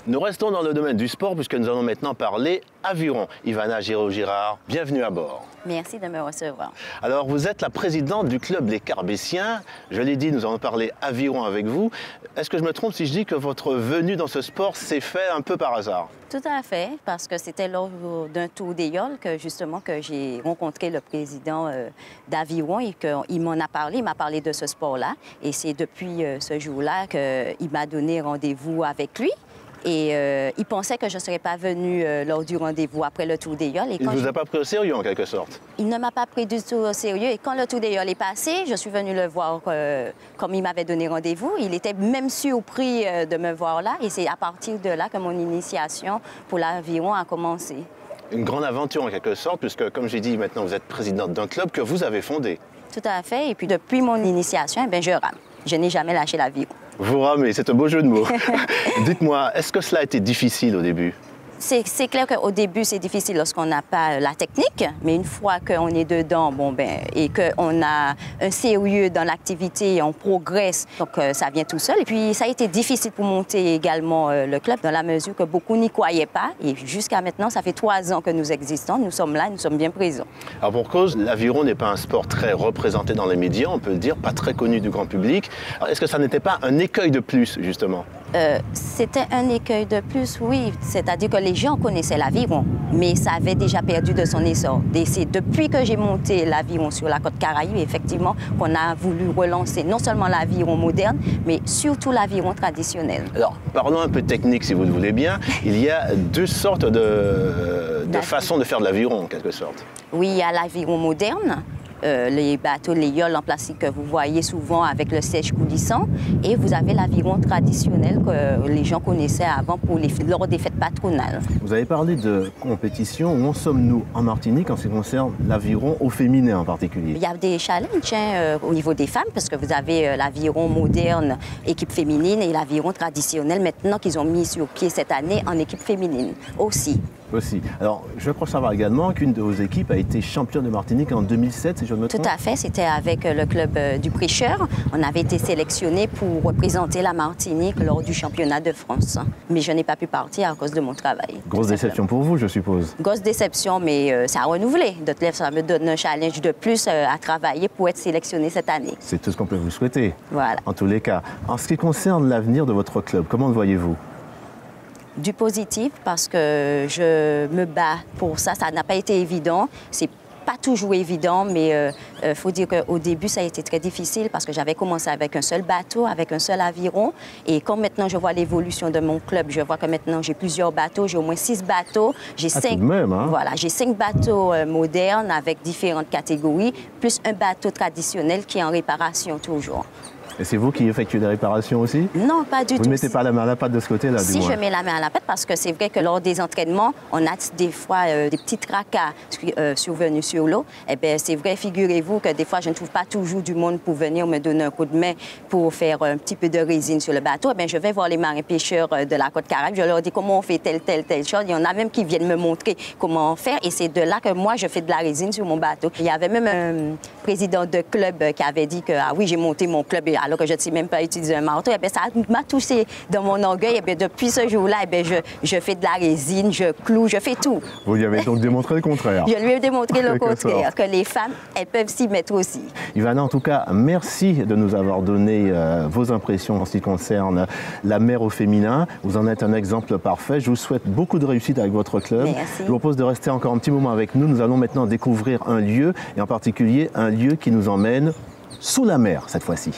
Nous restons dans le domaine du sport puisque nous allons maintenant parler aviron. Ivana Giraud-Girard, bienvenue à bord. Merci de me recevoir. Alors, vous êtes la présidente du club Les Carbessiens. Je l'ai dit, nous allons parler aviron avec vous. Est-ce que je me trompe si je dis que votre venue dans ce sport s'est fait un peu par hasard? Tout à fait, parce que c'était lors d'un tour des yoles que justement que j'ai rencontré le président d'Aviron et qu'il m'en a parlé. Il m'a parlé de ce sport-là. Et c'est depuis ce jour-là qu'il m'a donné rendez-vous avec lui. Et il pensait que je ne serais pas venue lors du rendez-vous après le tour des yoles. Il ne vous a pas pris au sérieux, en quelque sorte? Il ne m'a pas pris du tout au sérieux. Et quand le tour des yoles est passé, je suis venue le voir comme il m'avait donné rendez-vous. Il était même surpris de me voir là. Et c'est à partir de là que mon initiation pour l'aviron a commencé. Une grande aventure, en quelque sorte, puisque, comme j'ai dit, maintenant, vous êtes présidente d'un club que vous avez fondé. Tout à fait. Et puis, depuis mon initiation, je rame. Je n'ai jamais lâché l'aviron. Vous ramez, c'est un beau jeu de mots. Dites-moi, est-ce que cela a été difficile au début? C'est clair qu'au début, c'est difficile lorsqu'on n'a pas la technique, mais une fois qu'on est dedans, et qu'on a un sérieux dans l'activité et on progresse, donc ça vient tout seul. Et puis, ça a été difficile pour monter également le club dans la mesure que beaucoup n'y croyaient pas. Et jusqu'à maintenant, ça fait 3 ans que nous existons, nous sommes là, nous sommes bien présents. Alors pour cause, l'aviron n'est pas un sport très représenté dans les médias, on peut le dire, pas très connu du grand public. Est-ce que ça n'était pas un écueil de plus, justement? C'était un écueil de plus, oui. C'est-à-dire que les gens connaissaient l'aviron, mais ça avait déjà perdu de son essor. Et c'est depuis que j'ai monté l'aviron sur la côte Caraïbe, effectivement, qu'on a voulu relancer non seulement l'aviron moderne, mais surtout l'aviron traditionnel. Alors, parlons un peu technique, si vous le voulez bien. Il y a 2 sortes de façons de faire de l'aviron, en quelque sorte. Oui, il y a l'aviron moderne. Les bateaux, les yoles en plastique que vous voyez souvent avec le siège coulissant. Et vous avez l'aviron traditionnel que les gens connaissaient avant lors des fêtes patronales. Vous avez parlé de compétition. Où en sommes-nous en Martinique en ce qui concerne l'aviron au féminin en particulier? Il y a des challenges au niveau des femmes parce que vous avez l'aviron moderne, équipe féminine, et l'aviron traditionnel maintenant qu'ils ont mis sur pied cette année en équipe féminine aussi. Alors, je crois savoir également qu'une de vos équipes a été championne de Martinique en 2007, si je ne me trompe. Tout à fait, c'était avec le club du Prêcheur. On avait été sélectionnés pour représenter la Martinique lors du championnat de France. Mais je n'ai pas pu partir à cause de mon travail. Grosse déception pour vous, je suppose. Grosse déception, mais ça a renouvelé. Ça me donne un challenge de plus à travailler pour être sélectionné cette année. C'est tout ce qu'on peut vous souhaiter. Voilà. En tous les cas. En ce qui concerne l'avenir de votre club, comment le voyez-vous? Du positif parce que je me bats pour ça. Ça n'a pas été évident. C'est pas toujours évident, mais il faut dire qu'au début, ça a été très difficile parce que j'avais commencé avec un seul bateau, avec un seul aviron. Et comme maintenant, je vois l'évolution de mon club, je vois que maintenant, j'ai plusieurs bateaux. J'ai au moins 6 bateaux. J'ai 5 bateaux modernes avec différentes catégories, plus un bateau traditionnel qui est en réparation toujours. Et c'est vous qui effectuez des réparations aussi? Non, pas du tout. Vous ne mettez pas la main à la pâte de ce côté-là, du moins? Si, je mets la main à la pâte parce que c'est vrai que lors des entraînements, on a des fois des petits tracas survenus sur l'eau. Eh bien, c'est vrai, figurez-vous que des fois, je ne trouve pas toujours du monde pour venir me donner un coup de main pour faire un petit peu de résine sur le bateau. Eh bien, je vais voir les marins pêcheurs de la côte Caraïbe. Je leur dis comment on fait telle chose. Il y en a même qui viennent me montrer comment faire. Et c'est de là que moi, je fais de la résine sur mon bateau. Il y avait même un président de club qui avait dit que, ah oui, j'ai monté mon club alors que je ne sais même pas utiliser un marteau. Eh bien, ça m'a touché dans mon orgueil. Eh bien, depuis ce jour-là, eh bien, je fais de la résine, je cloue, je fais tout. Vous lui avez donc démontré le contraire? Je lui ai démontré le contraire, que les femmes, elles peuvent s'y mettre aussi. Ivana, en tout cas, merci de nous avoir donné vos impressions en ce qui concerne la mer au féminin. Vous en êtes un exemple parfait. Je vous souhaite beaucoup de réussite avec votre club. Merci. Je vous propose de rester encore un petit moment avec nous. Nous allons maintenant découvrir un lieu, et en particulier un lieu qui nous emmène sous la mer cette fois-ci.